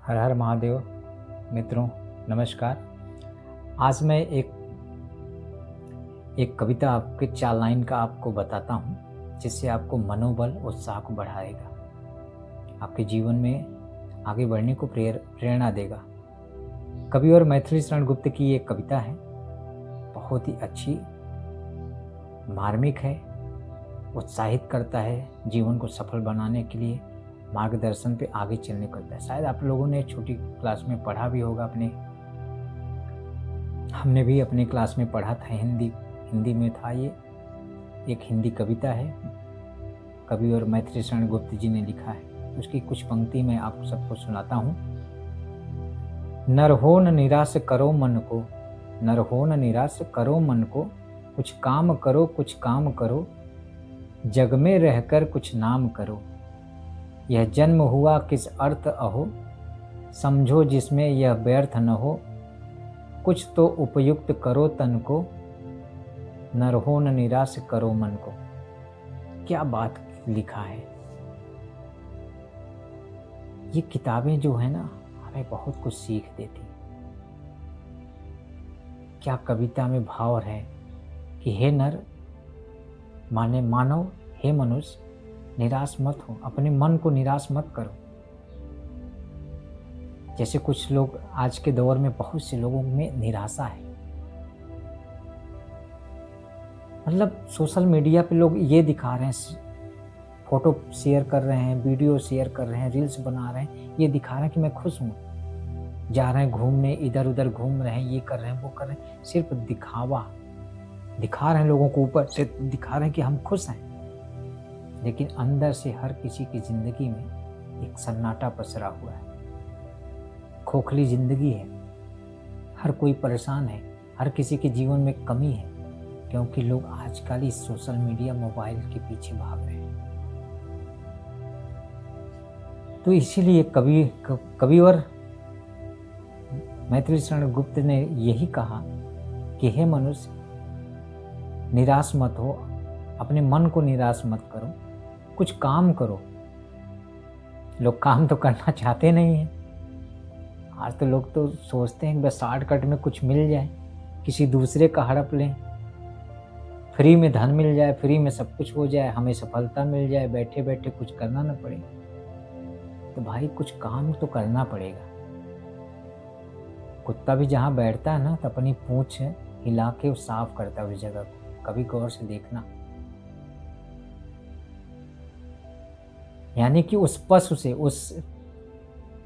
हर हर महादेव। मित्रों, नमस्कार। आज मैं एक एक कविता आपके 4 लाइन का आपको बताता हूँ, जिससे आपको मनोबल, उत्साह को बढ़ाएगा, आपके जीवन में आगे बढ़ने को प्रेरणा देगा। कवि और मैथिली शरण गुप्त की ये कविता है, बहुत ही अच्छी, मार्मिक है, उत्साहित करता है, जीवन को सफल बनाने के लिए मार्गदर्शन पे आगे चलने को करता है। शायद आप लोगों ने छोटी क्लास में पढ़ा भी होगा, हमने भी अपनी क्लास में पढ़ा था। हिंदी में था ये। एक हिंदी कविता है, कवि और मैथिली शरण गुप्त जी ने लिखा है। उसकी कुछ पंक्ति मैं आप सबको सुनाता हूँ। नर हो न निराश करो मन को, नर हो न निराश करो मन को, कुछ काम करो, कुछ काम करो, जग में रहकर कुछ नाम करो। यह जन्म हुआ किस अर्थ अहो, समझो जिसमें यह व्यर्थ न हो। कुछ तो उपयुक्त करो तन को, नर हो न निराश करो मन को। क्या बात लिखा है। ये किताबें जो है ना, हमें बहुत कुछ सीख देती। क्या कविता में भाव है कि हे नर माने मानव, हे मनुष्य, निराश मत हो, अपने मन को निराश मत करो। जैसे कुछ लोग आज के दौर में, बहुत से लोगों में निराशा है। मतलब सोशल मीडिया पे लोग ये दिखा रहे हैं, फोटो शेयर कर रहे हैं, वीडियो शेयर कर रहे हैं, रील्स बना रहे हैं, ये दिखा रहे हैं कि मैं खुश हूँ, जा रहे हैं घूमने, इधर उधर घूम रहे हैं, ये कर रहे हैं, वो कर रहे हैं। सिर्फ दिखावा दिखा रहे हैं, लोगों को ऊपर से दिखा रहे हैं कि हम खुश हैं, लेकिन अंदर से हर किसी की जिंदगी में एक सन्नाटा पसरा हुआ है, खोखली जिंदगी है। हर कोई परेशान है, हर किसी के जीवन में कमी है, क्योंकि लोग आजकल इस सोशल मीडिया, मोबाइल के पीछे भाग रहे हैं। तो इसीलिए कवि और मैथिली शरण गुप्त ने यही कहा कि हे मनुष्य, निराश मत हो, अपने मन को निराश मत करो, कुछ काम करो। लोग काम तो करना चाहते नहीं हैं। आज तो लोग तो सोचते हैं कि बस शॉर्टकट में कुछ मिल जाए, किसी दूसरे का हड़प लें, फ्री में धन मिल जाए, फ्री में सब कुछ हो जाए, हमें सफलता मिल जाए, बैठे बैठे कुछ करना ना पड़े। तो भाई कुछ काम तो करना पड़ेगा। कुत्ता भी जहाँ बैठता है ना, तो अपनी पूंछ हिला के वो साफ करता है उस जगह को। कभी गौर से देखना। यानी कि उस पशु से, उस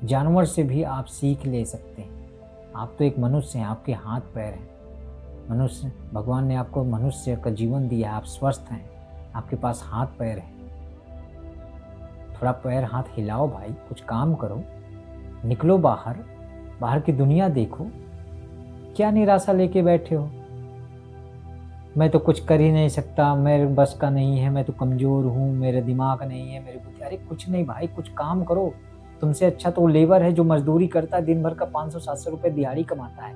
जानवर से भी आप सीख ले सकते हैं। आप तो एक मनुष्य हैं, आपके हाथ पैर हैं। मनुष्य, भगवान ने आपको मनुष्य का जीवन दिया, आप स्वस्थ हैं, आपके पास हाथ पैर हैं। थोड़ा पैर हाथ हिलाओ भाई, कुछ काम करो, निकलो बाहर, बाहर की दुनिया देखो। क्या निराशा लेके बैठे हो, मैं तो कुछ कर ही नहीं सकता, मेरे बस का नहीं है, मैं तो कमजोर हूँ, मेरा दिमाग नहीं है, मेरी बुद्धि। अरे कुछ नहीं भाई, कुछ काम करो। तुमसे अच्छा तो लेबर है जो मजदूरी करता है, दिन भर का 500-700 रुपए दिहाड़ी कमाता है।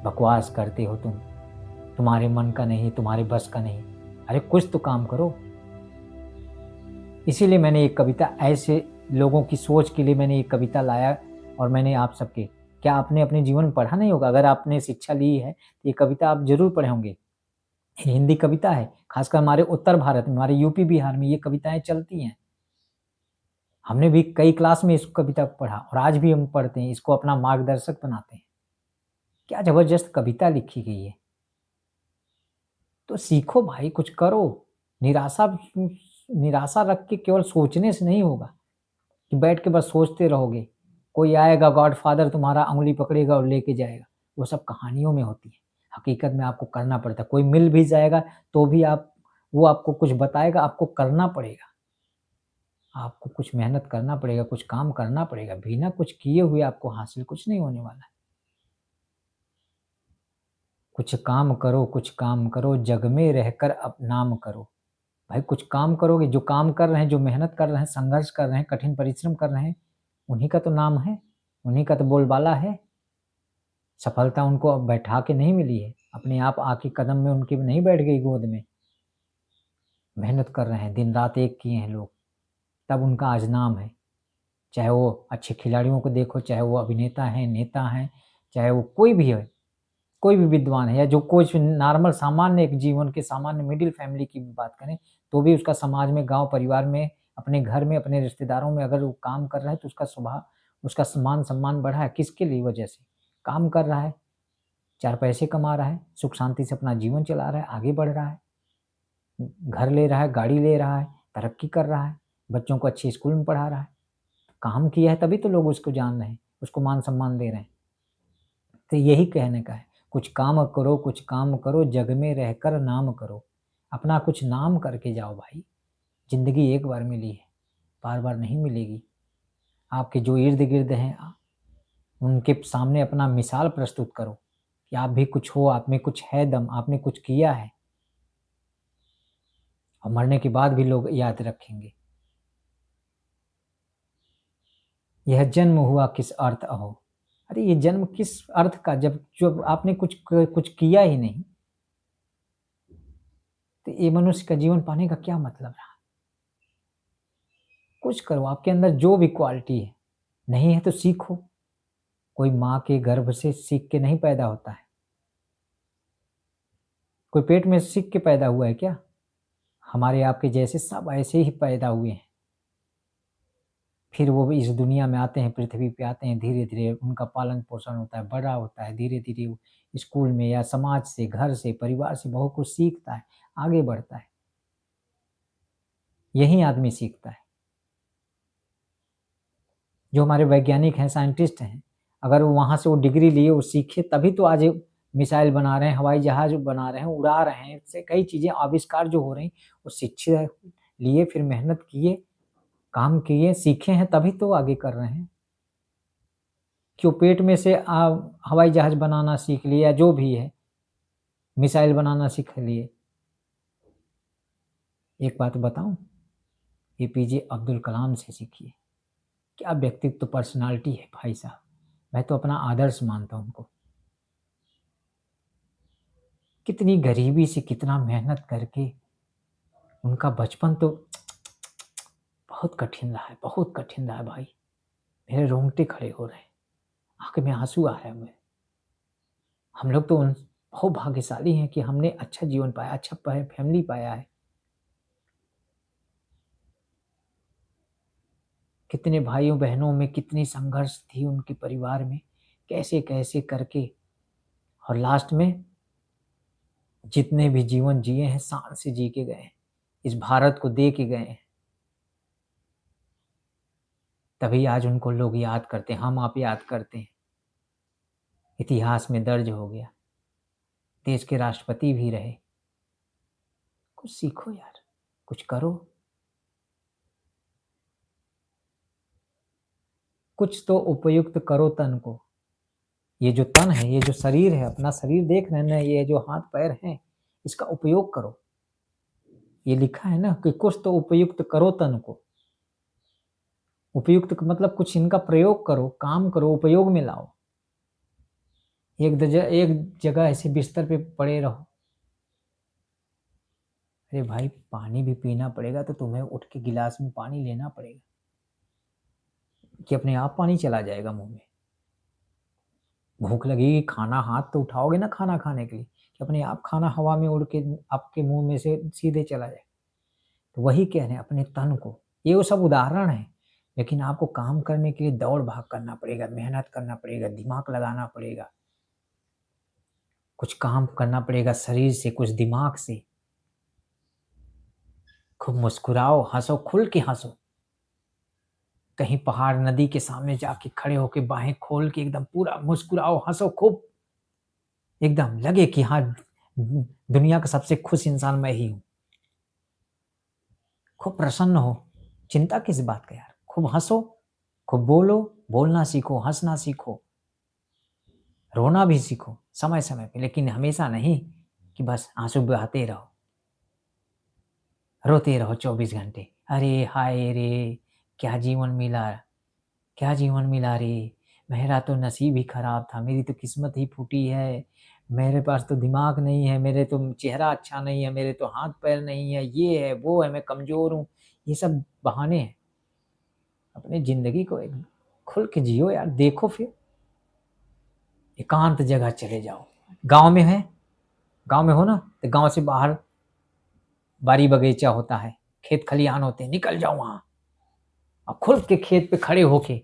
बकवास करते हो तुम, तुम्हारे मन का नहीं, तुम्हारे बस का नहीं। अरे कुछ तो काम करो। इसीलिए मैंने एक कविता, ऐसे लोगों की सोच के लिए मैंने एक कविता लाया, और मैंने आप सबके, क्या आपने अपने जीवन में पढ़ा नहीं होगा? अगर आपने शिक्षा ली है तो ये कविता आप जरूर पढ़े होंगे। हिंदी कविता है, खासकर हमारे उत्तर भारत में, हमारे यूपी बिहार में ये कविताएं चलती हैं। हमने भी कई क्लास में इस कविता को पढ़ा, और आज भी हम पढ़ते हैं, इसको अपना मार्गदर्शक बनाते हैं। क्या जबरदस्त कविता लिखी गई है। तो सीखो भाई, कुछ करो। निराशा निराशा रख के केवल सोचने से नहीं होगा, कि बैठ के बस सोचते रहोगे। कोई आएगा गॉडफादर तुम्हारा अंगुली पकड़ेगा और लेके जाएगा, वो सब कहानियों में होती है। हकीकत में आपको करना पड़ता है। कोई मिल भी जाएगा तो भी वो आपको कुछ बताएगा, आपको करना पड़ेगा। आपको कुछ मेहनत करना पड़ेगा, कुछ काम करना पड़ेगा। बिना कुछ किए हुए आपको हासिल कुछ नहीं होने वाला है। कुछ काम करो, कुछ काम करो, जग में रहकर अब नाम करो। भाई कुछ काम करोगे, जो काम कर रहे हैं, जो मेहनत कर रहे हैं, संघर्ष कर रहे हैं, कठिन परिश्रम कर रहे हैं, उन्हीं का तो नाम है, उन्हीं का तो बोलबाला है। सफलता उनको अब बैठा के नहीं मिली है, अपने आप आके कदम में उनकी नहीं बैठ गई गोद में। मेहनत कर रहे हैं, दिन रात एक किए हैं लोग, तब उनका आज नाम है। चाहे वो अच्छे खिलाड़ियों को देखो, चाहे वो अभिनेता हैं, नेता हैं, चाहे वो कोई भी है, कोई भी विद्वान है या जो कुछ नॉर्मल सामान्य एक जीवन के सामान्य मिडिल फैमिली की भी बात करें, तो भी उसका समाज में, गाँव परिवार में, अपने घर में, अपने रिश्तेदारों में अगर वो काम कर रहा है तो उसका स्वभाव, उसका मान-सम्मान बढ़ा है, किसके लिए वजह से? काम कर रहा है, 4 पैसे कमा रहा है, सुख शांति से अपना जीवन चला रहा है, आगे बढ़ रहा है, घर ले रहा है, गाड़ी ले रहा है, तरक्की कर रहा है, बच्चों को अच्छे स्कूल में पढ़ा रहा है। काम किया है तभी तो लोग उसको जान रहे हैं, उसको मान-सम्मान दे रहे हैं। तो यही कहने का है, कुछ काम करो, जग में रहकर नाम करो। अपना कुछ नाम करके जाओ भाई, ज़िंदगी एक बार मिली है, बार-बार नहीं मिलेगी। आपके जो इर्द-गिर्द हैं उनके सामने अपना मिसाल प्रस्तुत करो कि आप भी कुछ हो, आप में कुछ है दम, आपने कुछ किया है और मरने के बाद भी लोग याद रखेंगे। यह जन्म हुआ किस अर्थ अहो। अरे ये जन्म किस अर्थ का, जब आपने कुछ किया ही नहीं, तो ये मनुष्य का जीवन पाने का क्या मतलब रहा? कुछ करो, आपके अंदर जो भी क्वालिटी है, नहीं है तो सीखो। कोई माँ के गर्भ से सीख के नहीं पैदा होता है। कोई पेट में सीख के पैदा हुआ है क्या? हमारे आपके जैसे सब ऐसे ही पैदा हुए हैं। फिर वो भी इस दुनिया में आते हैं, पृथ्वी पे आते हैं, धीरे-धीरे उनका पालन-पोषण होता है, बड़ा होता है, धीरे-धीरे वो स्कूल में या समाज से, घर से, परिवार से बहुत कुछ सीखता है, आगे बढ़ता है। यही आदमी सीखता है। जो हमारे वैज्ञानिक हैं, साइंटिस्ट हैं, अगर वो वहाँ से वो डिग्री लिए, वो सीखे तभी तो आज ये मिसाइल बना रहे हैं, हवाई जहाज बना रहे हैं, उड़ा रहे हैं, इससे कई चीज़ें आविष्कार जो हो रही हैं, वो शिक्षा लिए, फिर मेहनत किए, काम किए, सीखे हैं तभी तो आगे कर रहे हैं। क्यों पेट में से हवाई जहाज बनाना सीख लिए या जो भी है, मिसाइल बनाना सीख लिए। एक बात बताऊँ? एपीजे अब्दुल कलाम से सीखिए। क्या व्यक्तित्व पर्सनैलिटी है भाई साहब। मैं तो अपना आदर्श मानता हूँ उनको। कितनी गरीबी से कितना मेहनत करके उनका बचपन तो बहुत कठिन रहा है, बहुत कठिन रहा है भाई। मेरे रोंगटे खड़े हो रहे हैं, आँख में आँसू आ रहा है मुझे। हम लोग तो बहुत भाग्यशाली हैं कि हमने अच्छा जीवन पाया, अच्छा फैमिली पाया है। कितने भाइयों-बहनों में कितनी संघर्ष थी उनके परिवार में, कैसे-कैसे करके और लास्ट में जितने भी जीवन जिए हैं, शान से जी के गए हैं। इस भारत को दे के गए हैं। तभी आज उनको लोग याद करते हैं, हम आप याद करते हैं। इतिहास में दर्ज हो गया। देश के राष्ट्रपति भी रहे। कुछ सीखो यार, कुछ करो। कुछ तो उपयुक्त करो तन को। ये जो तन है, ये जो शरीर है, अपना शरीर देख रहे हैं ना, ये जो हाथ-पैर हैं, इसका उपयोग करो। ये लिखा है ना कि कुछ तो उपयुक्त करो तन को। उपयुक्त का मतलब कुछ इनका प्रयोग करो, काम करो, उपयोग में लाओ। एक जगह ऐसे बिस्तर पे पड़े रहो। अरे भाई पानी भी पीना पड़ेगा तो तुम्हें उठ के गिलास में पानी लेना पड़ेगा, कि अपने आप पानी चला जाएगा मुँह में। भूख लगेगी, खाना हाथ तो उठाओगे ना खाना खाने के लिए, कि अपने आप खाना हवा में उड़ के आपके मुँह में से सीधे चला जाए। तो वही कह रहे हैं अपने तन को, ये वो सब उदाहरण हैं, लेकिन आपको काम करने के लिए दौड़-भाग करना पड़ेगा, मेहनत करना पड़ेगा, दिमाग लगाना पड़ेगा। कुछ काम करना पड़ेगा शरीर से, कुछ दिमाग से। खूब मुस्कुराओ, हँसो, खुल के हँसो। कहीं पहाड़, नदी के सामने जाके खड़े होके बाहें खोल के एकदम पूरा मुस्कुराओ, हँसो खूब। एकदम लगे कि हाँ, दुनिया का सबसे खुश इंसान मैं ही हूँ। खूब प्रसन्न हो, चिंता किस बात का यार? खूब हँसो, खूब बोलो, बोलना सीखो, हँसना सीखो, रोना भी सीखो समय-समय पे, लेकिन हमेशा नहीं कि बस आँसू बहाते रहो, रोते रहो 24 घंटे। अरे हाय रे! क्या जीवन मिला, क्या जीवन मिला रे! मेरा तो नसीब ही खराब था, मेरी तो किस्मत ही फूटी है, मेरे पास तो दिमाग नहीं है, मेरे तो चेहरा अच्छा नहीं है, मेरे तो हाथ-पैर नहीं है, ये है, वो है, मैं कमज़ोर हूँ। ये सब बहाने हैं। अपने अपनी ज़िंदगी को एक खुल के जियो यार, देखो फिर। एकांत जगह चले जाओ। गाँव में है, गाँव में हो ना, तो गाँव से बाहर बाड़ी बगीचा होता है, खेत खलिहान होते हैं, निकल जाओ वहाँ और खुल के खेत पे खड़े होके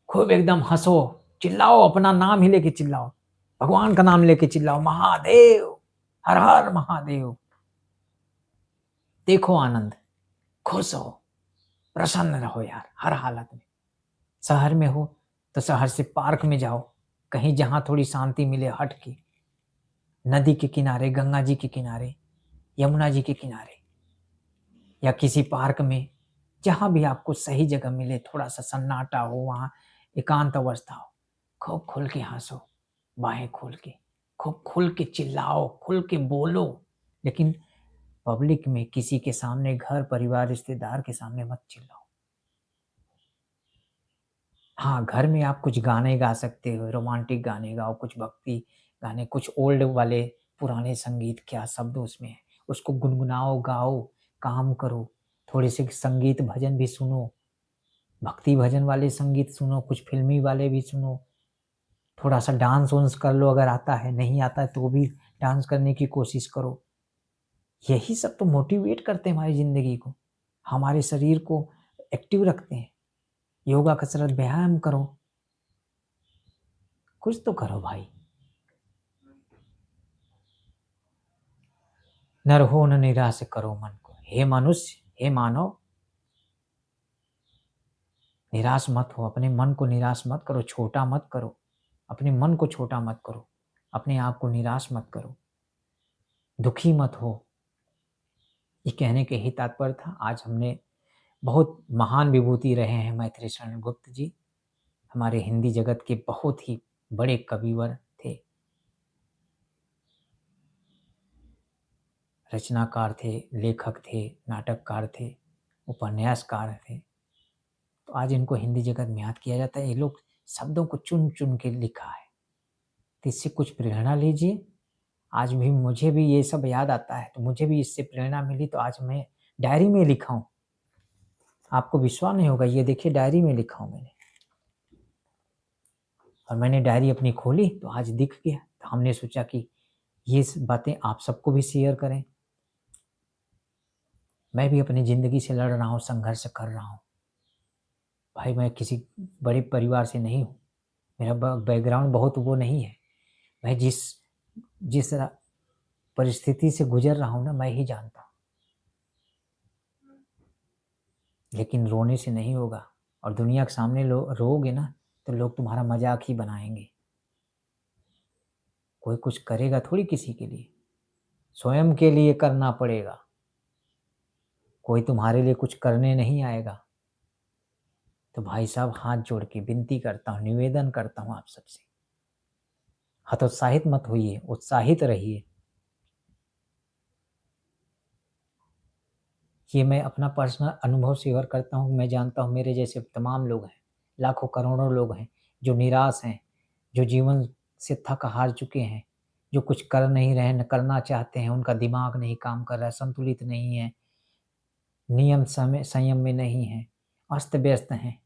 खूब एकदम हँसो, चिल्लाओ, अपना नाम ही लेके चिल्लाओ, भगवान का नाम लेके चिल्लाओ, महादेव, हर हर महादेव। देखो आनंद, खुश हो, प्रसन्न रहो यार हर हालत में। शहर में हो तो शहर से पार्क में जाओ, कहीं जहाँ थोड़ी शांति मिले, हट के नदी के किनारे, गंगा जी के किनारे, यमुना जी के किनारे, या किसी पार्क में, जहाँ भी आपको सही जगह मिले, थोड़ा सा सन्नाटा हो, वहाँ एकांत अवस्था हो, खूब खुल के हंसो, बाहें खोल के, खूब खुल के चिल्लाओ, खुल के बोलो। लेकिन पब्लिक में किसी के सामने, घर परिवार रिश्तेदार के सामने मत चिल्लाओ। हाँ, घर में आप कुछ गाने गा सकते हो, रोमांटिक गाने गाओ, कुछ भक्ति गाने, कुछ ओल्ड वाले पुराने संगीत, क्या शब्द उसमें है, उसको गुनगुनाओ, गाओ, काम करो। थोड़े से संगीत भजन भी सुनो, भक्ति भजन वाले संगीत सुनो, कुछ फ़िल्मी वाले भी सुनो। थोड़ा-सा डांस वांस कर लो अगर आता है, नहीं आता है तो भी डांस करने की कोशिश करो। यही सब तो मोटिवेट करते हैं हमारी ज़िंदगी को, हमारे शरीर को एक्टिव रखते हैं। योगा, कसरत, व्यायाम करो, कुछ तो करो भाई। न रहो न निराश करो मन को। हे मनुष्य, हे मानव, निराश मत हो, अपने मन को निराश मत करो, छोटा मत करो। अपने मन को छोटा मत करो, अपने आप को निराश मत करो, दुखी मत हो। ये कहने के ही तात्पर्य था। आज हमने बहुत महान विभूति रहे हैं मैथिली शरण गुप्त जी, हमारे हिंदी जगत के बहुत ही बड़े कविवर थे, रचनाकार थे, लेखक थे, नाटककार थे, उपन्यासकार थे। तो आज इनको हिंदी जगत में याद किया जाता है। ये लोग शब्दों को चुन चुन के लिखा है, तो इससे कुछ प्रेरणा लीजिए। आज भी मुझे भी ये सब याद आता है, तो मुझे भी इससे प्रेरणा मिली, तो आज मैं डायरी में लिखा हूँ। आपको विश्वास नहीं होगा, ये देखिए डायरी में लिखा हूँ मैंने। और मैंने डायरी अपनी खोली तो आज दिख गया, तो हमने सोचा कि ये बातें आप सबको भी शेयर करें। मैं भी अपनी ज़िंदगी से लड़ रहा हूँ, संघर्ष कर रहा हूँ। भाई मैं किसी बड़े परिवार से नहीं हूँ, मेरा बैकग्राउंड बहुत वो नहीं है। मैं जिस जिस परिस्थिति से गुजर रहा हूँ ना, मैं ही जानता हूँ। लेकिन रोने से नहीं होगा, और दुनिया के सामने रोओगे ना तो लोग तुम्हारा मजाक ही बनाएंगे। कोई कुछ करेगा थोड़ी किसी के लिए, स्वयं के लिए करना पड़ेगा। कोई तुम्हारे लिए कुछ करने नहीं आएगा। तो भाई साहब, हाथ जोड़ के विनती करता हूँ, निवेदन करता हूँ आप सबसे, हतोत्साहित मत होइए, उत्साहित रहिए। ये मैं अपना पर्सनल अनुभव शेयर करता हूँ। मैं जानता हूँ मेरे जैसे तमाम लोग हैं, लाखों करोड़ों लोग हैं जो निराश हैं, जो जीवन से थक हार चुके हैं, जो कुछ कर नहीं रहे, न करना चाहते हैं, उनका दिमाग नहीं काम कर रहा है, संतुलित नहीं है, नियम समय संयम में नहीं है, अस्त व्यस्त हैं।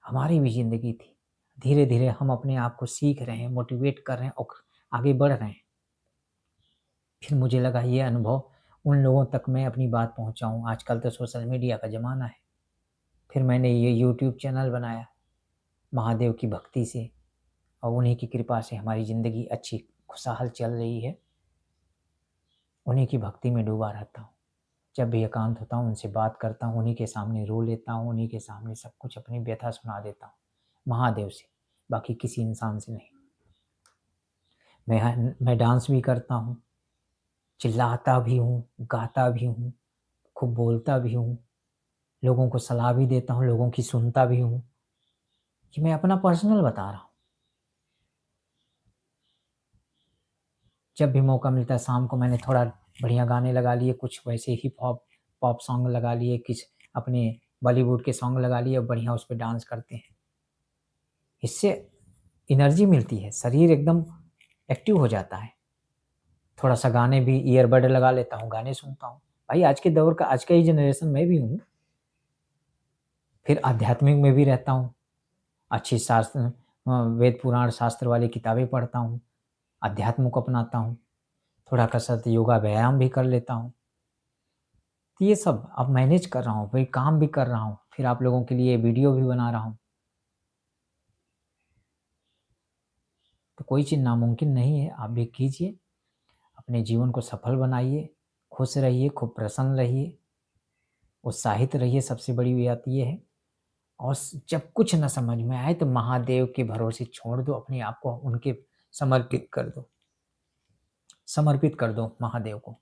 हमारी भी ज़िंदगी थी। धीरे धीरे हम अपने आप को सीख रहे हैं, मोटिवेट कर रहे हैं और आगे बढ़ रहे हैं। फिर मुझे लगा ये अनुभव उन लोगों तक मैं अपनी बात पहुँचाऊँ। आजकल तो सोशल मीडिया का ज़माना है। फिर मैंने ये यूट्यूब चैनल बनाया, महादेव की भक्ति से, और उन्हीं की कृपा से हमारी ज़िंदगी अच्छी खुशहाल चल रही है। उन्हीं की भक्ति में डूबा रहता हूँ। जब भी एकांत होता हूँ, उनसे बात करता हूँ, उन्हीं के सामने रो लेता हूँ, उन्हीं के सामने सब कुछ अपनी व्यथा सुना देता हूँ, महादेव से, बाकी किसी इंसान से नहीं। मैं डांस भी करता हूँ, चिल्लाता भी हूँ, गाता भी हूँ, खूब बोलता भी हूँ, लोगों को सलाह भी देता हूँ, लोगों की सुनता भी हूँ। ये मैं अपना पर्सनल बता रहा हूँ। जब भी मौका मिलता है शाम को मैंने थोड़ा बढ़िया गाने लगा लिए, कुछ वैसे हिप हॉप पॉप सॉन्ग लगा लिए, कुछ अपने बॉलीवुड के सॉन्ग लगा लिए और बढ़िया उस पे डांस करते हैं। इससे एनर्जी मिलती है, शरीर एकदम एक्टिव हो जाता है। थोड़ा-सा गाने भी ईयरबड लगा लेता हूँ, गाने सुनता हूँ। भाई आज के दौर का, आज का ही जनरेशन मैं भी हूँ। फिर आध्यात्मिक में भी रहता हूँ, अच्छी शास्त्र वेद पुराण शास्त्र वाली किताबें पढ़ता हूँ, अध्यात्म को अपनाता हूँ, थोड़ा कसरत योगा व्यायाम भी कर लेता हूँ। तो ये सब अब मैनेज कर रहा हूँ, वही काम भी कर रहा हूँ, फिर आप लोगों के लिए वीडियो भी बना रहा हूँ। तो कोई चीज़ नामुमकिन नहीं है, आप भी कीजिए, अपने जीवन को सफल बनाइए, खुश रहिए, खूब प्रसन्न रहिए, उत्साहित रहिए, सबसे बड़ी बात ये है। और जब कुछ न समझ में आए तो महादेव के भरोसे छोड़ दो, अपने आप को उनके समर्पित कर दो, समर्पित कर दो महादेव को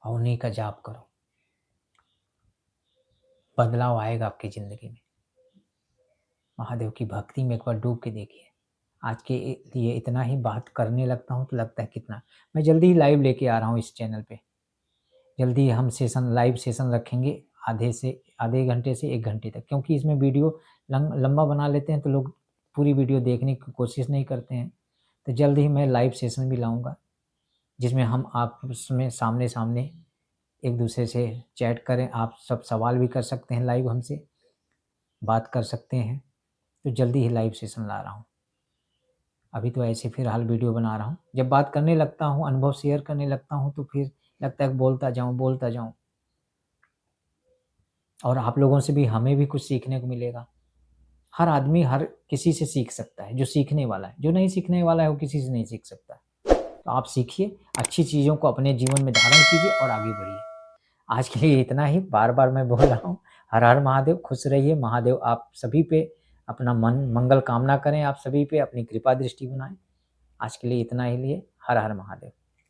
और उन्हीं का जाप करो, बदलाव आएगा आपकी ज़िंदगी में। महादेव की भक्ति में एक बार डूब के देखिए। आज के लिए इतना ही, बात करने लगता हूँ तो लगता है कितना। मैं जल्दी ही लाइव लेके आ रहा हूँ इस चैनल पे, जल्दी हम लाइव सेशन रखेंगे, आधे घंटे से 1 घंटे तक, क्योंकि इसमें वीडियो लंबा बना लेते हैं तो लोग पूरी वीडियो देखने की कोशिश नहीं करते हैं। तो जल्द ही मैं लाइव सेशन भी लाऊंगा, जिसमें हम आपस में सामने सामने एक दूसरे से चैट करें, आप सब सवाल भी कर सकते हैं, लाइव हमसे बात कर सकते हैं। तो जल्दी ही लाइव सेशन ला रहा हूँ। अभी तो ऐसे फिलहाल वीडियो बना रहा हूँ। जब बात करने लगता हूँ, अनुभव शेयर करने लगता हूँ, तो फिर लगता है कि बोलता जाऊँ बोलता जाऊँ, और आप लोगों से भी हमें भी कुछ सीखने को मिलेगा। हर आदमी हर किसी से सीख सकता है, जो सीखने वाला है। जो नहीं सीखने वाला है वो किसी से नहीं सीख सकता। तो आप सीखिए, अच्छी चीज़ों को अपने जीवन में धारण कीजिए और आगे बढ़िए। आज के लिए इतना ही, बार-बार मैं बोल रहा हूँ। हर हर महादेव, खुश रहिए। महादेव आप सभी पे अपना मंगल कामना करें, आप सभी पे अपनी कृपा दृष्टि बनाएँ। आज के लिए इतना ही लिए। हर हर महादेव।